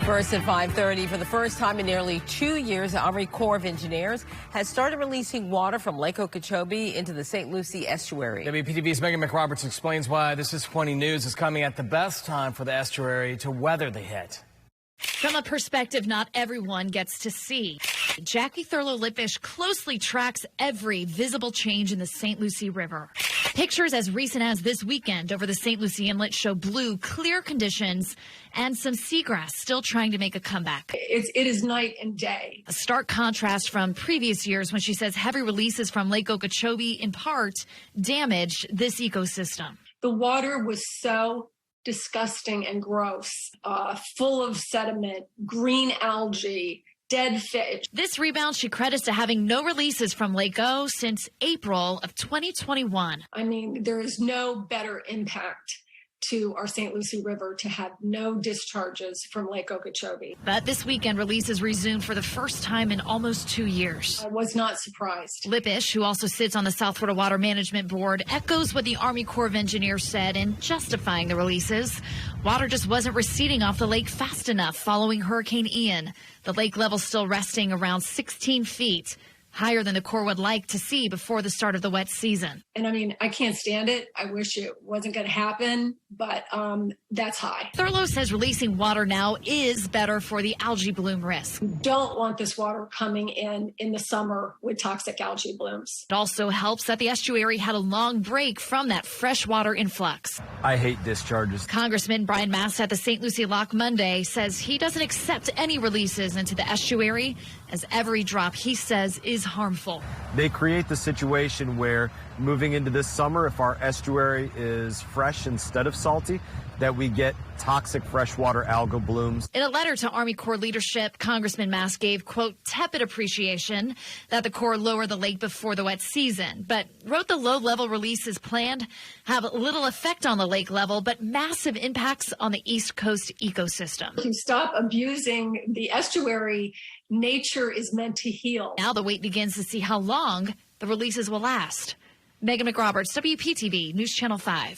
First at 5:30, for the first time in nearly 2 years, the Army Corps of Engineers has started releasing water from Lake Okeechobee into the St. Lucie estuary. WPTV's Megan McRoberts explains why this disappointing news is coming at the best time for the estuary to weather the hit. From a perspective not everyone gets to see, Jackie Thurlow-Lippish closely tracks every visible change in the St. Lucie River. Pictures as recent as this weekend over the St. Lucie Inlet show blue, clear conditions and some seagrass still trying to make a comeback. It is night and day. A stark contrast from previous years when she says heavy releases from Lake Okeechobee in part damaged this ecosystem. The water was so disgusting and gross, full of sediment, green algae, dead fish. This rebound she credits to having no releases from Lake O since April of 2021. I mean, there is no better impact to our St. Lucie River to have no discharges from Lake Okeechobee. But this weekend releases resumed for the first time in almost 2 years. I was not surprised. Lippish, who also sits on the South Florida Water Management Board, echoes what the Army Corps of Engineers said in justifying the releases. Water just wasn't receding off the lake fast enough following Hurricane Ian. The lake level still resting around 16 feet. Higher than the Corps would like to see before the start of the wet season. And I mean, I can't stand it. I wish it wasn't going to happen, but that's high. Thurlow says releasing water now is better for the algae bloom risk. We don't want this water coming in the summer with toxic algae blooms. It also helps that the estuary had a long break from that freshwater influx. I hate discharges. Congressman Brian Mast at the St. Lucie Lock Monday says he doesn't accept any releases into the estuary, as every drop, he says, is harmful. They create the situation where moving into this summer, if our estuary is fresh instead of salty, that we get toxic freshwater algal blooms. In a letter to Army Corps leadership, Congressman Mast gave, quote, tepid appreciation that the Corps lower the lake before the wet season, but wrote the low-level releases planned have little effect on the lake level, but massive impacts on the East Coast ecosystem. If you stop abusing the estuary, nature is meant to heal. Now the wait begins to see how long the releases will last. Megan McRoberts, WPTV News Channel 5.